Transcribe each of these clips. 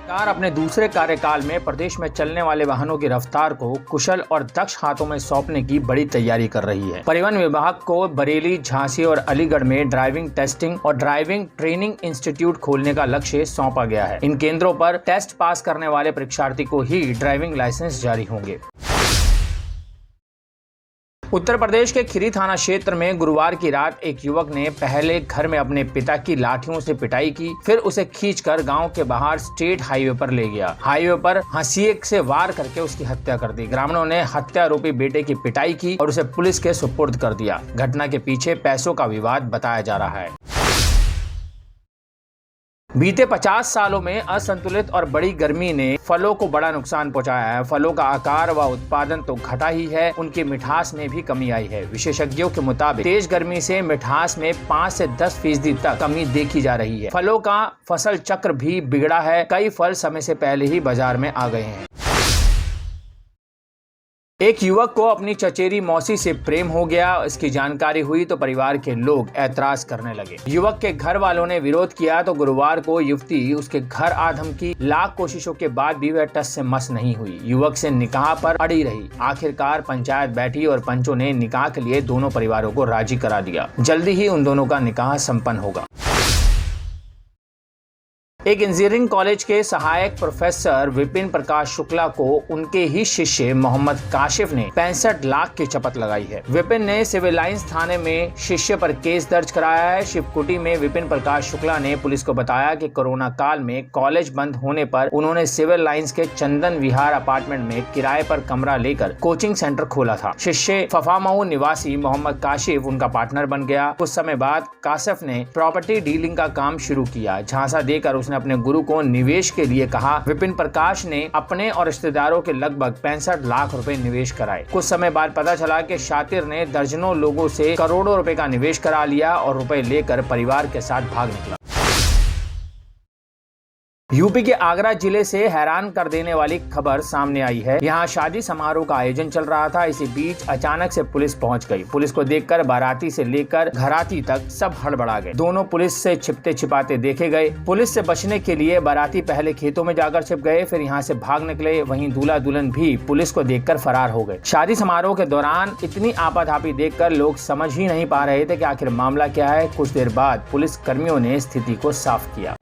सरकार अपने दूसरे कार्यकाल में प्रदेश में चलने वाले वाहनों की रफ्तार को कुशल और दक्ष हाथों में सौंपने की बड़ी तैयारी कर रही है। परिवहन विभाग को बरेली, झांसी और अलीगढ़ में ड्राइविंग टेस्टिंग और ड्राइविंग ट्रेनिंग इंस्टीट्यूट खोलने का लक्ष्य सौंपा गया है। इन केंद्रों पर टेस्ट पास करने वाले परीक्षार्थी को ही ड्राइविंग लाइसेंस जारी होंगे। उत्तर प्रदेश के खीरी थाना क्षेत्र में गुरुवार की रात एक युवक ने पहले घर में अपने पिता की लाठियों से पिटाई की, फिर उसे खींचकर गांव के बाहर स्टेट हाईवे पर ले गया। हाईवे पर हंसिए से वार करके उसकी हत्या कर दी। ग्रामीणों ने हत्यारोपी बेटे की पिटाई की और उसे पुलिस के सुपुर्द कर दिया। घटना के पीछे पैसों का विवाद बताया जा रहा है। बीते 50 सालों में असंतुलित और बड़ी गर्मी ने फलों को बड़ा नुकसान पहुंचाया है। फलों का आकार व उत्पादन तो घटा ही है, उनकी मिठास में भी कमी आई है। विशेषज्ञों के मुताबिक तेज गर्मी से मिठास में 5 से 10% तक कमी देखी जा रही है। फलों का फसल चक्र भी बिगड़ा है। कई फल समय से पहले ही बाजार में आ गए हैं। एक युवक को अपनी चचेरी मौसी से प्रेम हो गया। इसकी जानकारी हुई तो परिवार के लोग ऐतराज करने लगे। युवक के घर वालों ने विरोध किया तो गुरुवार को युवती उसके घर आ धमकी। लाख कोशिशों के बाद भी वह टस से मस नहीं हुई। युवक से निकाह पर अड़ी रही। आखिरकार पंचायत बैठी और पंचों ने निकाह के लिए दोनों परिवारों को राजी करा दिया। जल्दी ही उन दोनों का निकाह संपन्न होगा। एक इंजीनियरिंग कॉलेज के सहायक प्रोफेसर विपिन प्रकाश शुक्ला को उनके ही शिष्य मोहम्मद काशिफ ने 65 लाख की चपत लगाई है। विपिन ने सिविल लाइंस थाने में शिष्य पर केस दर्ज कराया है। शिवकुटी में विपिन प्रकाश शुक्ला ने पुलिस को बताया कि कोरोना काल में कॉलेज बंद होने पर उन्होंने सिविल लाइंस के चंदन विहार अपार्टमेंट में किराए पर कमरा लेकर कोचिंग सेंटर खोला था। शिष्य फफामऊ निवासी मोहम्मद काशिफ उनका पार्टनर बन गया। कुछ समय बाद काशिफ ने प्रॉपर्टी डीलिंग का काम शुरू किया। झांसा देकर उसने अपने गुरु को निवेश के लिए कहा। विपिन प्रकाश ने अपने और रिश्तेदारों के लगभग 65 लाख रुपए निवेश कराए। कुछ समय बाद पता चला कि शातिर ने दर्जनों लोगों से करोड़ों रुपए का निवेश करा लिया और रुपए लेकर परिवार के साथ भाग निकला। यूपी के आगरा जिले से हैरान कर देने वाली खबर सामने आई है। यहाँ शादी समारोह का आयोजन चल रहा था। इसी बीच अचानक से पुलिस पहुंच गई। पुलिस को देखकर बाराती से लेकर घराती तक सब हड़बड़ा गए। दोनों पुलिस से छिपते छिपाते देखे गए। पुलिस से बचने के लिए बाराती पहले खेतों में जाकर छिप गए, फिर यहाँ से भाग निकले। वहीं दूल्हा दुल्हन भी पुलिस को देखकर फरार हो गए। शादी समारोह के दौरान इतनी आपाधापी देखकर लोग समझ ही नहीं पा रहे थे कि आखिर मामला क्या है। कुछ देर बाद पुलिस कर्मियों ने स्थिति को साफ किया।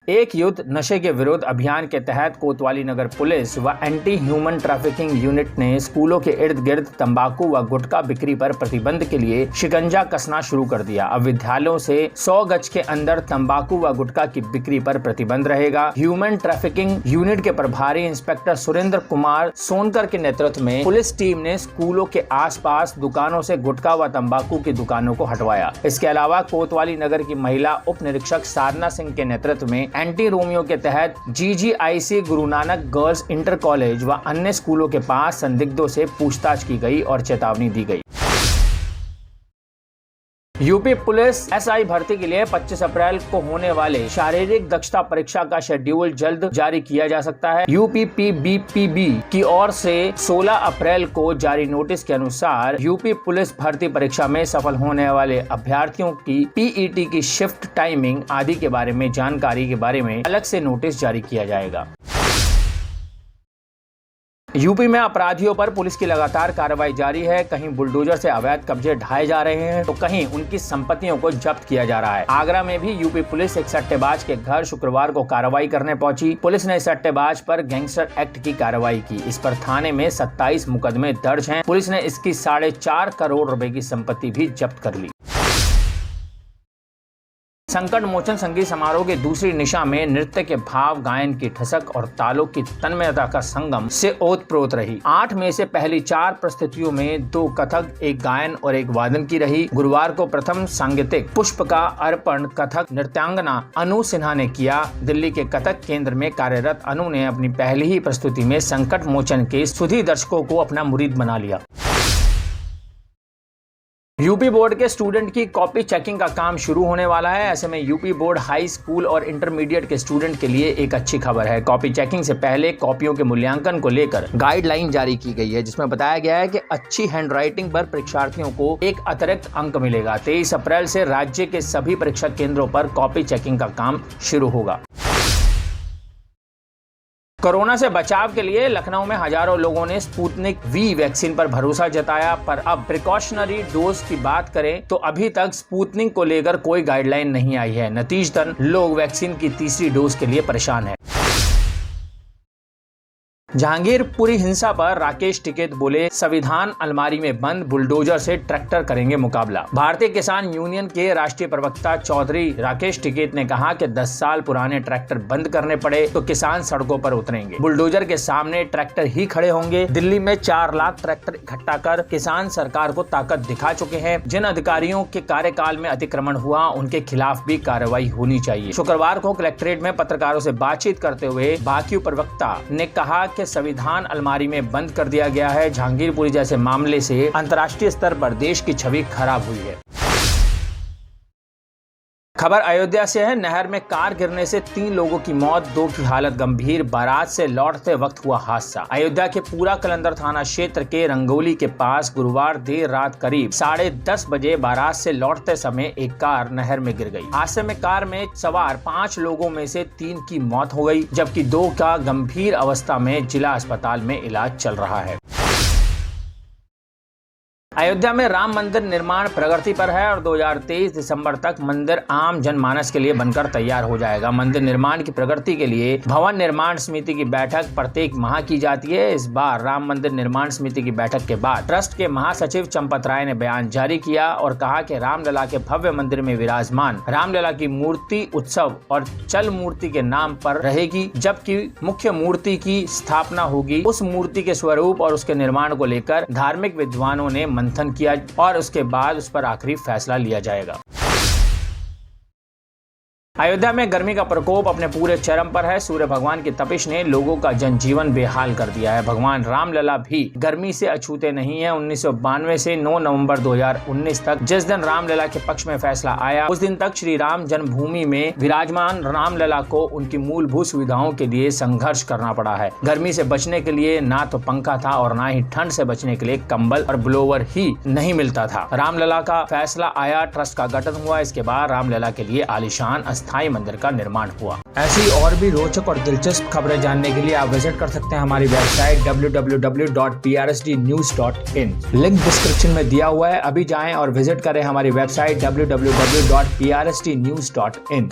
एक युद्ध नशे के विरोध अभियान के तहत कोतवाली नगर पुलिस व एंटी ह्यूमन ट्रैफिकिंग यूनिट ने स्कूलों के इर्द गिर्द तंबाकू व गुटखा बिक्री पर प्रतिबंध के लिए शिकंजा कसना शुरू कर दिया। अब विद्यालयों से 100 गज के अंदर तंबाकू व गुटखा की बिक्री पर प्रतिबंध रहेगा। ह्यूमन ट्रैफिकिंग यूनिट के प्रभारी इंस्पेक्टर सुरेंद्र कुमार सोनकर के नेतृत्व में पुलिस टीम ने स्कूलों के आसपास दुकानों से गुटखा व तंबाकू की दुकानों को हटवाया। इसके अलावा कोतवाली नगर की महिला उप निरीक्षक साधना सिंह के नेतृत्व में एंटी रोमियो के तहत GGIC Guru Nanak girls inter college व अन्य स्कूलों के पास संदिग्धों से पूछताछ की गई और चेतावनी दी गई। यूपी पुलिस SI भर्ती के लिए 25 अप्रैल को होने वाले शारीरिक दक्षता परीक्षा का शेड्यूल जल्द जारी किया जा सकता है। UPPBPB की ओर से 16 अप्रैल को जारी नोटिस के अनुसार यूपी पुलिस भर्ती परीक्षा में सफल होने वाले अभ्यर्थियों की PET की शिफ्ट टाइमिंग आदि के बारे में जानकारी के बारे में अलग से नोटिस जारी किया जाएगा। यूपी में अपराधियों पर पुलिस की लगातार कार्रवाई जारी है। कहीं बुलडोजर से अवैध कब्जे ढाए जा रहे हैं तो कहीं उनकी संपत्तियों को जब्त किया जा रहा है। आगरा में भी यूपी पुलिस एक सट्टेबाज के घर शुक्रवार को कार्रवाई करने पहुंची। पुलिस ने सट्टेबाज पर गैंगस्टर एक्ट की कार्रवाई की। इस पर थाने में 27 मुकदमे दर्ज हैं। पुलिस ने इसकी 4.5 करोड़ रुपए की संपत्ति भी जब्त कर ली। संकट मोचन संगीत समारोह की दूसरी निशा में नृत्य के भाव, गायन की ठसक और तालों की तन्मयता का संगम से ओतप्रोत रही। 8 में से पहली 4 प्रस्तुतियों में 2 कथक, 1 गायन और 1 वादन की रही। गुरुवार को प्रथम सांगीतिक पुष्प का अर्पण कथक नृत्यांगना अनु सिन्हा ने किया। दिल्ली के कथक केंद्र में कार्यरत अनु ने अपनी पहली ही प्रस्तुति में संकट मोचन के सुधी दर्शकों को अपना मुरीद बना लिया। यूपी बोर्ड के स्टूडेंट की कॉपी चेकिंग का काम शुरू होने वाला है। ऐसे में यूपी बोर्ड हाई स्कूल और इंटरमीडिएट के स्टूडेंट के लिए एक अच्छी खबर है। कॉपी चेकिंग से पहले कॉपियों के मूल्यांकन को लेकर गाइडलाइन जारी की गई है, जिसमें बताया गया है कि अच्छी हैंडराइटिंग पर परीक्षार्थियों को एक अतिरिक्त अंक मिलेगा। 23 अप्रैल से राज्य के सभी परीक्षा केंद्रों पर कॉपी चेकिंग का काम शुरू होगा। कोरोना से बचाव के लिए लखनऊ में हजारों लोगों ने स्पुतनिक वी वैक्सीन पर भरोसा जताया, पर अब प्रिकॉशनरी डोज की बात करें तो अभी तक स्पुतनिक को लेकर कोई गाइडलाइन नहीं आई है। नतीजतन लोग वैक्सीन की तीसरी डोज के लिए परेशान हैं। जहांगीरपुरी हिंसा पर राकेश टिकैत बोले, संविधान अलमारी में बंद, बुलडोजर से ट्रैक्टर करेंगे मुकाबला। भारतीय किसान यूनियन के राष्ट्रीय प्रवक्ता चौधरी राकेश टिकैत ने कहा कि 10 साल पुराने ट्रैक्टर बंद करने पड़े तो किसान सड़कों पर उतरेंगे, बुलडोजर के सामने ट्रैक्टर ही खड़े होंगे। दिल्ली में 4 लाख ट्रैक्टर इकट्ठा कर किसान सरकार को ताकत दिखा चुके हैं। जिन अधिकारियों के कार्यकाल में अतिक्रमण हुआ उनके खिलाफ भी कार्रवाई होनी चाहिए। शुक्रवार को कलेक्ट्रेट में पत्रकारों से बातचीत करते हुए बाकी प्रवक्ता ने कहा कि संविधान अलमारी में बंद कर दिया गया है। जहांगीरपुरी जैसे मामले से अंतर्राष्ट्रीय स्तर पर देश की छवि खराब हुई है। खबर अयोध्या से है। नहर में कार गिरने से 3 लोगों की मौत, 2 की हालत गंभीर। बारात से लौटते वक्त हुआ हादसा। अयोध्या के पूरा कलंदर थाना क्षेत्र के रंगोली के पास गुरुवार देर रात करीब 10:30 बजे बारात से लौटते समय एक कार नहर में गिर गई। हादसे में कार में सवार 5 लोगों में से 3 की मौत हो गई, जबकि 2 का गंभीर अवस्था में जिला अस्पताल में इलाज चल रहा है। अयोध्या में राम मंदिर निर्माण प्रगति पर है और 2023 दिसंबर तक मंदिर आम जनमानस के लिए बनकर तैयार हो जाएगा। मंदिर निर्माण की प्रगति के लिए भवन निर्माण समिति की बैठक प्रत्येक माह की जाती है। इस बार राम मंदिर निर्माण समिति की बैठक के बाद ट्रस्ट के महासचिव चंपत राय ने बयान जारी किया और कहा कि रामलला के भव्य मंदिर में विराजमान रामलला की मूर्ति उत्सव और चल मूर्ति के नाम पर रहेगी, जबकि मुख्य मूर्ति की स्थापना होगी। उस मूर्ति के स्वरूप और उसके निर्माण को लेकर धार्मिक विद्वानों ने मंथन किया और उसके बाद उस पर आखिरी फैसला लिया जाएगा। अयोध्या में गर्मी का प्रकोप अपने पूरे चरम पर है। सूर्य भगवान की तपिश ने लोगों का जनजीवन बेहाल कर दिया है। भगवान रामलला भी गर्मी से अछूते नहीं है। 1992 से 9 नवंबर 2019 तक जिस दिन रामलला के पक्ष में फैसला आया, उस दिन तक श्री राम जन्मभूमि में विराजमान रामलला को उनकी मूलभूत सुविधाओं के लिए संघर्ष करना पड़ा है। गर्मी से बचने के लिए ना तो पंखा था और ना ही ठंड से बचने के लिए कंबल और ब्लोवर ही नहीं मिलता था। रामलला का फैसला आया, ट्रस्ट का गठन हुआ। इसके बाद रामलला के लिए आलीशान स्थायी मंदिर का निर्माण हुआ। ऐसी और भी रोचक और दिलचस्प खबरें जानने के लिए आप विजिट कर सकते हैं हमारी वेबसाइट www.prsdnews.in। लिंक डिस्क्रिप्शन में दिया हुआ है, अभी जाएं और विजिट करें हमारी वेबसाइट www.prsdnews.in।